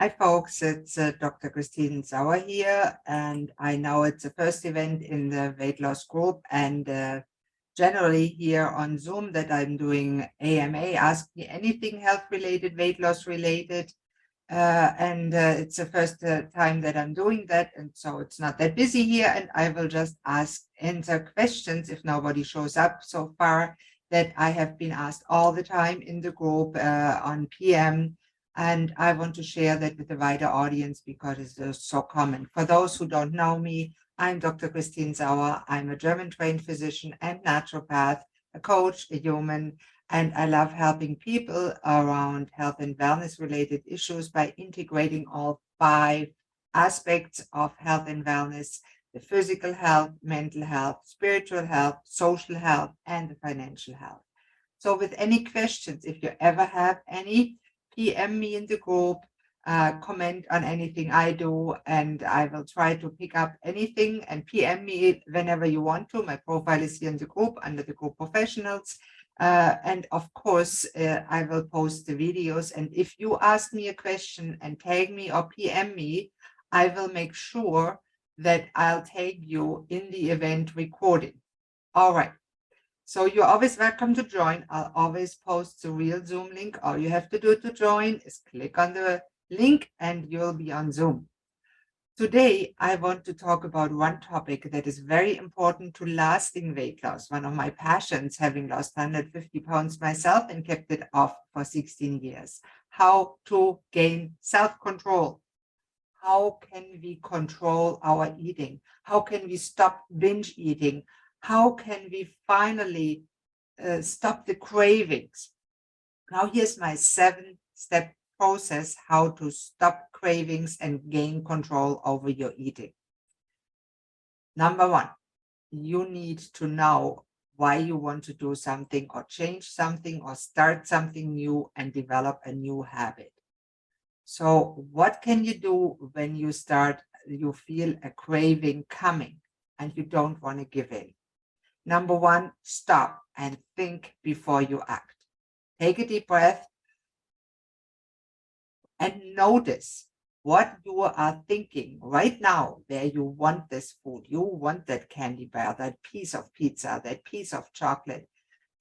Hi folks, it's Dr. Christine Sauer here, and I know it's the first event in the weight loss group, and generally here on Zoom that I'm doing AMA, Ask Me Anything health related, weight loss related, and it's the first time that I'm doing that, and so it's not that busy here, and I will just answer questions if nobody shows up so far that I have been asked all the time in the group on PM. And I want to share that with the wider audience because it's so common. For those who don't know me, I'm Dr. Christine Sauer. I'm a German-trained physician and naturopath, a coach, a human, and I love helping people around health and wellness-related issues by integrating all 5 aspects of health and wellness: the physical health, mental health, spiritual health, social health, and the financial health. So with any questions, if you ever have any, PM me in the group, comment on anything I do, and I will try to pick up anything, and PM me whenever you want to. My profile is here in the group under the group professionals. And of course, I will post the videos. And if you ask me a question and tag me or PM me, I will make sure that I'll tag you in the event recording. All right. So you're always welcome to join. I'll always post the real Zoom link. All you have to do to join is click on the link and you'll be on Zoom. Today, I want to talk about one topic that is very important to lasting weight loss. One of my passions, having lost 150 pounds myself and kept it off for 16 years. How to gain self-control. How can we control our eating? How can we stop binge eating? How can we finally stop the cravings? Now, here's my 7-step process how to stop cravings and gain control over your eating. Number 1, you need to know why you want to do something or change something or start something new and develop a new habit. So what can you do when you feel a craving coming and you don't want to give in? Number 1, stop and think before you act. Take a deep breath and notice what you are thinking right now, where you want this food. You want that candy bar, that piece of pizza, that piece of chocolate,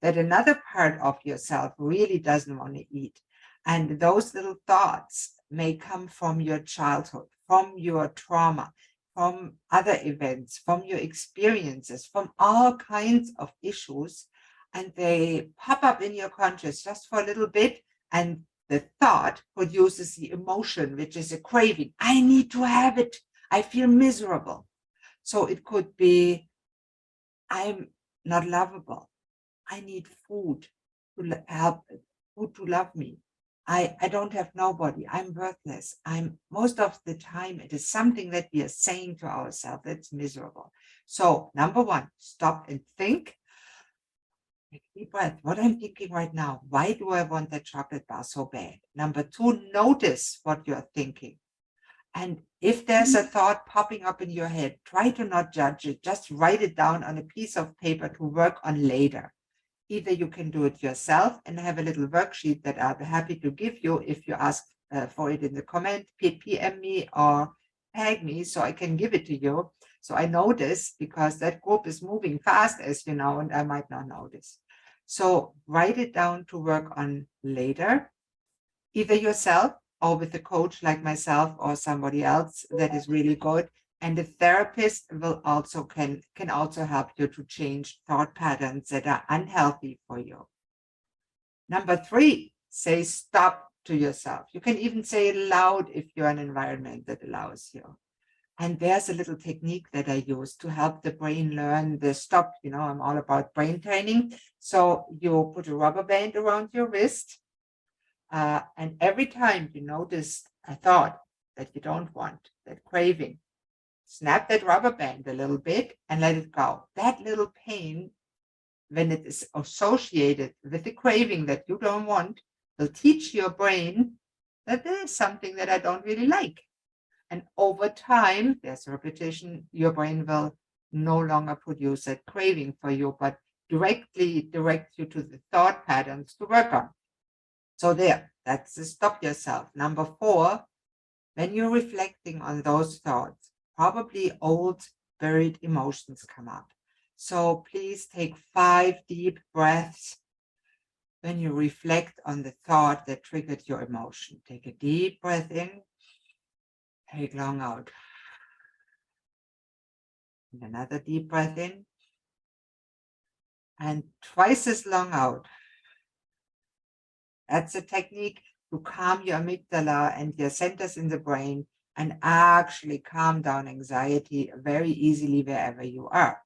that another part of yourself really doesn't want to eat. And those little thoughts may come from your childhood, from your trauma, from other events, from your experiences, from all kinds of issues, and they pop up in your conscious just for a little bit, and the thought produces the emotion, which is a craving. I need to have it. I feel miserable. So it could be, I'm not lovable. I need food to help, food to love me. I don't have nobody. I'm worthless. Most of the time, it is something that we are saying to ourselves that's miserable. So number 1, stop and think. Take a deep breath. What I'm thinking right now, why do I want that chocolate bar so bad? Number 2, notice what you're thinking. And if there's a thought popping up in your head, try to not judge it. Just write it down on a piece of paper to work on later. Either you can do it yourself and have a little worksheet that I'll be happy to give you if you ask for it in the comment, PM me or tag me so I can give it to you. So I know this because that group is moving fast, as you know, and I might not know this. So write it down to work on later, either yourself or with a coach like myself or somebody else that is really good. And the therapist will also can also help you to change thought patterns that are unhealthy for you. Number 3, say stop to yourself. You can even say it loud if you're in an environment that allows you. And there's a little technique that I use to help the brain learn the stop. You know, I'm all about brain training. So you put a rubber band around your wrist. And every time you notice a thought that you don't want, that craving, snap that rubber band a little bit and let it go. That little pain, when it is associated with the craving that you don't want, will teach your brain that there is something that I don't really like. And over time, there's repetition, your brain will no longer produce that craving for you, but directly direct you to the thought patterns to work on. So there, that's the stop yourself. Number 4, When you're reflecting on those thoughts, probably old buried emotions come up. So please take 5 deep breaths when you reflect on the thought that triggered your emotion. Take a deep breath in, take long out. And another deep breath in, and twice as long out. That's a technique to calm your amygdala and your centers in the brain and actually calm down anxiety very easily wherever you are.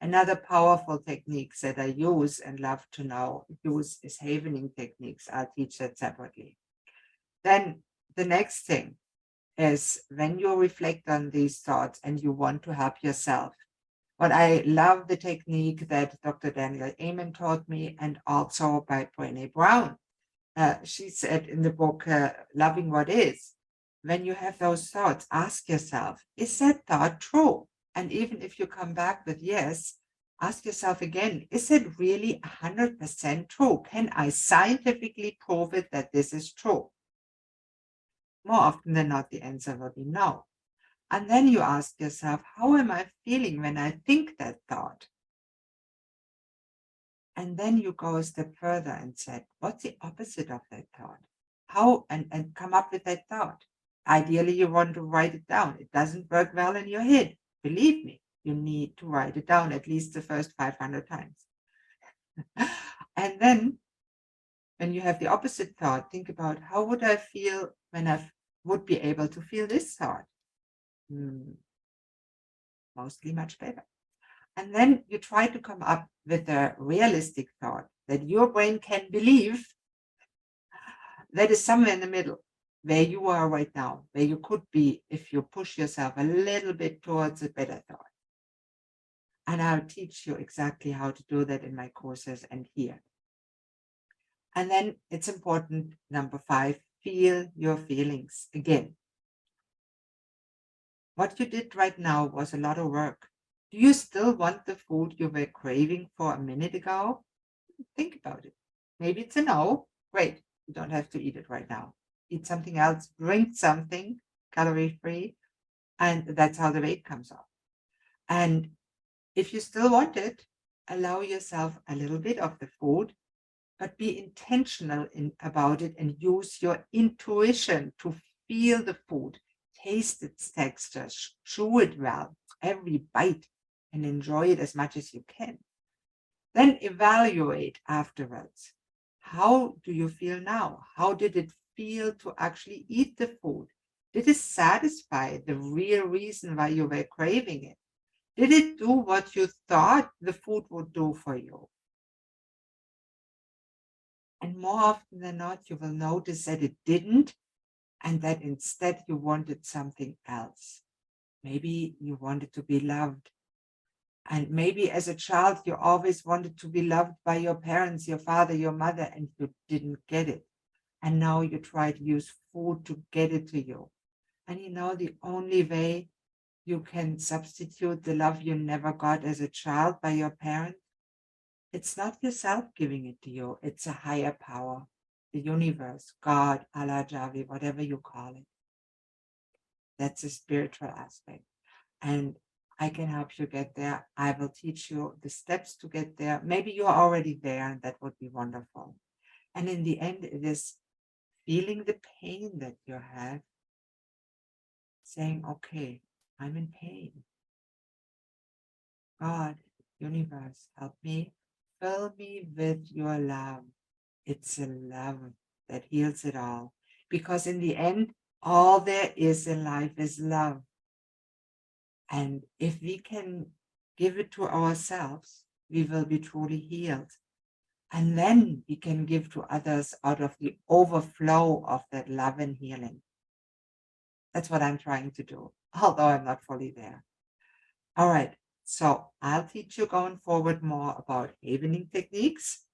Another powerful technique that I use and love to use is havening techniques. I'll teach that separately. Then the next thing is when you reflect on these thoughts and you want to help yourself. But I love the technique that Dr. Daniel Amen taught me, and also by Brené Brown. She said in the book, Loving What Is, when you have those thoughts, ask yourself, is that thought true? And even if you come back with yes, ask yourself again, is it really 100% true? Can I scientifically prove it that this is true? More often than not, the answer will be no. And then you ask yourself, how am I feeling when I think that thought? And then you go a step further and said, what's the opposite of that thought? How, and come up with that thought. Ideally, you want to write it down. It doesn't work well in your head. Believe me, you need to write it down at least the first 500 times. And then when you have the opposite thought, think about how would I feel when I would be able to feel this thought? Mostly much better. And then you try to come up with a realistic thought that your brain can believe that is somewhere in the middle, where you are right now, where you could be if you push yourself a little bit towards a better thought. And I'll teach you exactly how to do that in my courses and here. And then it's important, number 5, feel your feelings again. What you did right now was a lot of work. Do you still want the food you were craving for a minute ago? Think about it. Maybe it's a no. Great. You don't have to eat it right now. Eat something else, drink something calorie-free, and that's how the weight comes off. And if you still want it, allow yourself a little bit of the food, but be intentional about it and use your intuition to feel the food, taste its texture, chew it well, every bite, and enjoy it as much as you can. Then evaluate afterwards. How do you feel now? How did it feel to actually eat the food? Did it satisfy the real reason why you were craving it? Did it do what you thought the food would do for you? And more often than not, you will notice that it didn't, and that instead you wanted something else. Maybe you wanted to be loved. And maybe as a child, you always wanted to be loved by your parents, your father, your mother, and you didn't get it. And now you try to use food to get it to you. And you know, the only way you can substitute the love you never got as a child by your parents, it's not yourself giving it to you. It's a higher power, the universe, God, Allah, Javi, whatever you call it. That's a spiritual aspect. And I can help you get there. I will teach you the steps to get there. Maybe you're already there, and that would be wonderful. And in the end, it is feeling the pain that you have, saying, okay, I'm in pain. God, universe, help me. Fill me with your love. It's a love that heals it all. Because in the end, all there is in life is love. And if we can give it to ourselves, we will be truly healed. And then we can give to others out of the overflow of that love and healing. That's what I'm trying to do, although I'm not fully there. All right, so I'll teach you going forward more about havening techniques,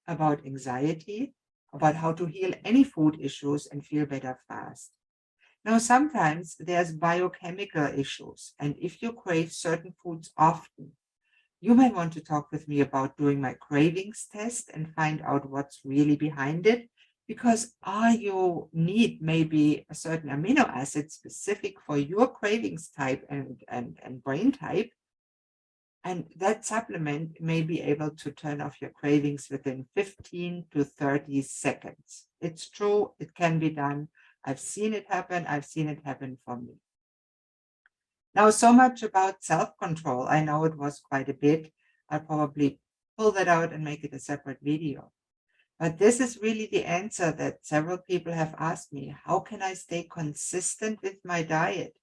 about anxiety, about how to heal any food issues and feel better fast. Now, sometimes there's biochemical issues, and if you crave certain foods often, you may want to talk with me about doing my cravings test and find out what's really behind it, Because you need maybe a certain amino acid specific for your cravings type and brain type, and that supplement may be able to turn off your cravings within 15 to 30 seconds. It's true, it can be done. I've seen it happen. I've seen it happen for me. Now, so much about self-control. I know it was quite a bit. I'll probably pull that out and make it a separate video. But this is really the answer that several people have asked me. How can I stay consistent with my diet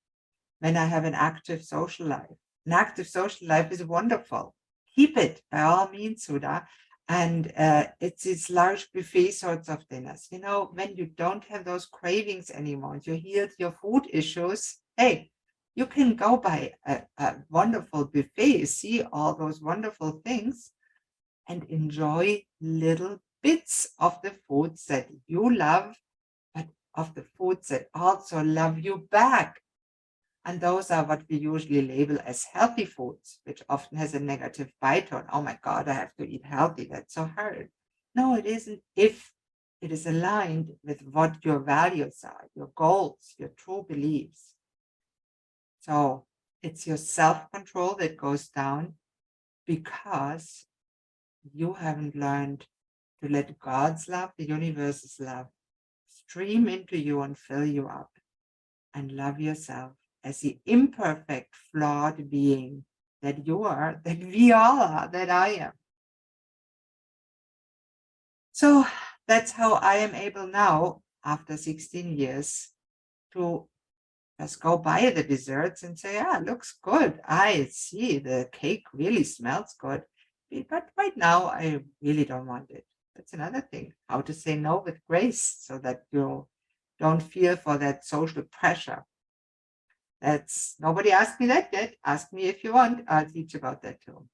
when I have an active social life? An active social life is wonderful. Keep it by all means, Sudha. And it's these large buffet sorts of dinners. You know, when you don't have those cravings anymore, you healed your food issues, hey, you can go by a wonderful buffet, see all those wonderful things, and enjoy little bits of the foods that you love, but of the foods that also love you back. And those are what we usually label as healthy foods, which often has a negative bite on, oh my God, I have to eat healthy. That's so hard. No, it isn't, if it is aligned with what your values are, your goals, your true beliefs. So it's your self-control that goes down because you haven't learned to let God's love, the universe's love, stream into you and fill you up, and love yourself as the imperfect, flawed being that you are, that we all are, that I am. So that's how I am able now, after 16 years, to just go buy the desserts and say, ah, looks good. I see the cake really smells good. But right now, I really don't want it. That's another thing, how to say no with grace so that you don't feel for that social pressure. That's nobody asked me that yet. Ask me if you want. I'll teach about that too.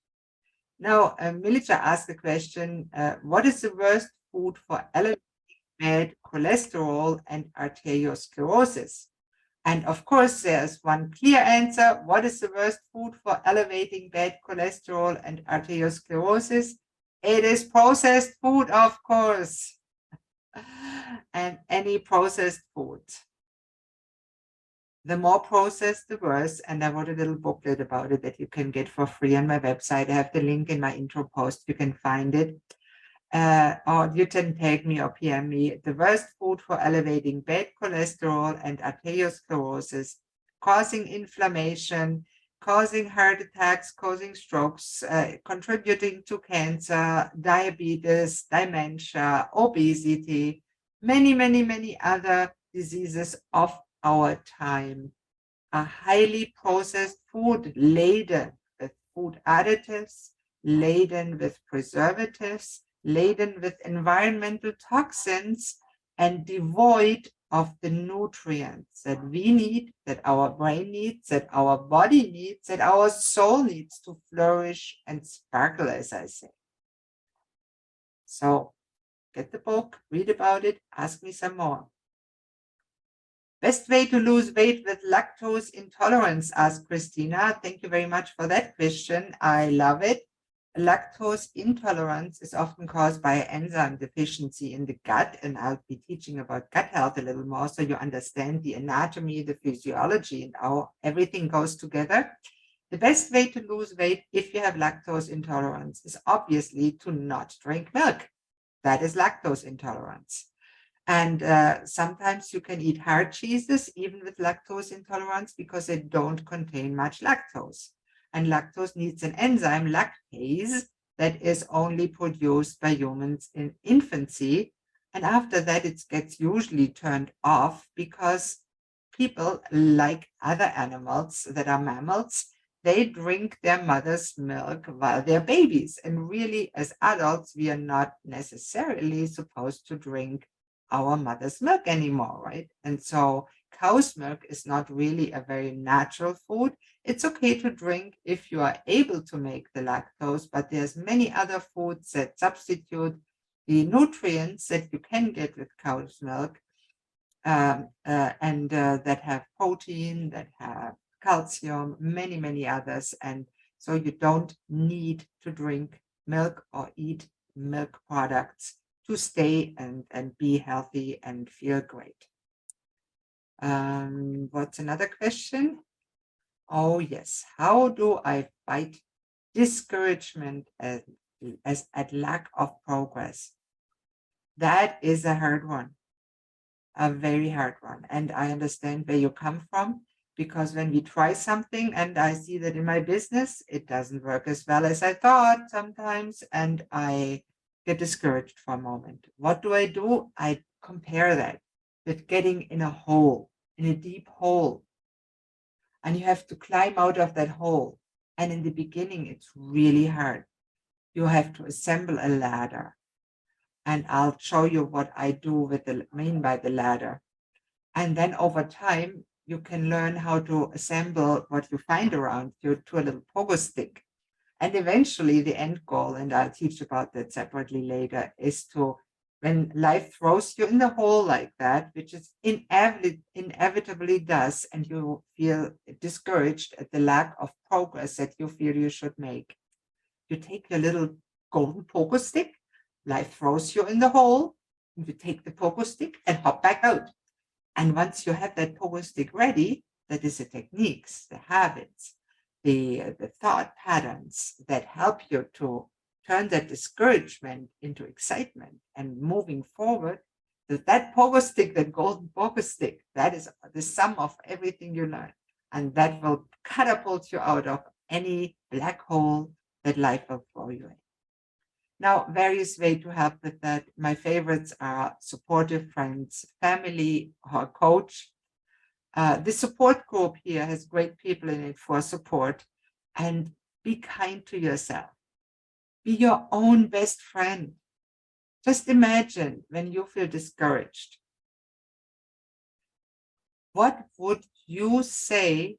Now, Milica asked the question, what is the worst food for elevated bad cholesterol and arteriosclerosis? And of course, there's one clear answer. What is the worst food for elevating bad cholesterol and arteriosclerosis? It is processed food, of course. And any processed food. The more processed, the worse. And I wrote a little booklet about it that you can get for free on my website. I have the link in my intro post. You can find it. Or you can tag me or PM me. The worst food for elevating bad cholesterol and arteriosclerosis, causing inflammation, causing heart attacks, causing strokes, contributing to cancer, diabetes, dementia, obesity, many, many, many other diseases of our time. A highly processed food laden with food additives, laden with preservatives, laden with environmental toxins, and devoid of the nutrients that we need, that our brain needs, that our body needs, that our soul needs to flourish and sparkle, as I say. So get the book, read about it, ask me some more. Best way to lose weight with lactose intolerance, asked Christina. Thank you very much for that question. I love it. Lactose intolerance is often caused by enzyme deficiency in the gut, and I'll be teaching about gut health a little more so you understand the anatomy, the physiology, and how everything goes together. The best way to lose weight if you have lactose intolerance is obviously to not drink milk. That is lactose intolerance. And sometimes you can eat hard cheeses, even with lactose intolerance, because they don't contain much lactose. And lactose needs an enzyme, lactase, that is only produced by humans in infancy. And after that, it gets usually turned off because people, like other animals that are mammals, they drink their mother's milk while they're babies. And really, as adults, we are not necessarily supposed to drink our mother's milk anymore, right? And so cow's milk is not really a very natural food. It's okay to drink if you are able to make the lactose, but there's many other foods that substitute the nutrients that you can get with cow's milk, and that have protein, that have calcium, many, many others. And so you don't need to drink milk or eat milk products to stay and be healthy and feel great. What's another question? Oh, yes. How do I fight discouragement as at lack of progress? That is a hard one, a very hard one. And I understand where you come from, because when we try something and I see that in my business, it doesn't work as well as I thought sometimes, and I get discouraged for a moment. What do? I compare that with getting in a hole, in a deep hole, and you have to climb out of that hole. And in the beginning, it's really hard. You have to assemble a ladder. And I'll show you what I do with mean by the ladder. And then over time, you can learn how to assemble what you find around you to a little pogo stick. And eventually the end goal, and I'll teach about that separately later, is to, when life throws you in the hole like that, which is inevitably does, and you feel discouraged at the lack of progress that you feel you should make, you take your little golden pogo stick, life throws you in the hole, you take the pogo stick and hop back out. And once you have that pogo stick ready, that is the techniques, the habits, the thought patterns that help you to turn that discouragement into excitement and moving forward, that pogo stick, that golden pogo stick, that is the sum of everything you learn. And that will catapult you out of any black hole that life will throw you in. Now, various ways to help with that. My favorites are supportive friends, family, or coach. The support group here has great people in it for support. And be kind to yourself. Be your own best friend. Just imagine when you feel discouraged. What would you say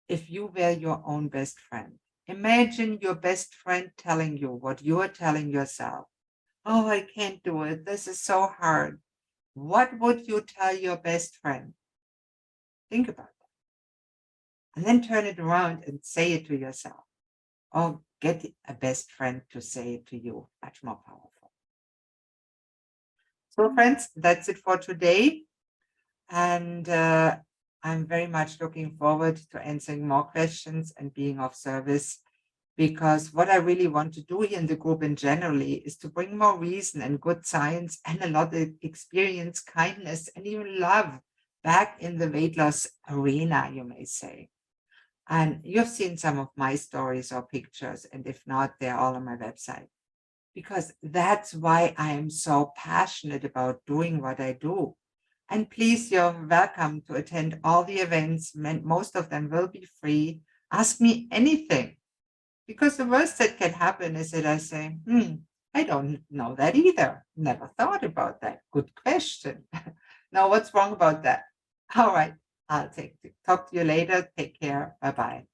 if you were your own best friend? Imagine your best friend telling you what you are telling yourself. Oh, I can't do it. This is so hard. What would you tell your best friend? Think about that. And then turn it around and say it to yourself. Or get a best friend to say it to you. Much more powerful. So friends, that's it for today. And I'm very much looking forward to answering more questions and being of service, because what I really want to do here in the group in generally is to bring more reason and good science and a lot of experience, kindness, and even love back in the weight loss arena, you may say. And you've seen some of my stories or pictures, and if not, they're all on my website. Because that's why I am so passionate about doing what I do. And please, you're welcome to attend all the events. Most of them will be free. Ask me anything. Because the worst that can happen is that I say, I don't know that either. Never thought about that. Good question. Now, what's wrong about that? All right. I'll talk to you later. Take care. Bye-bye.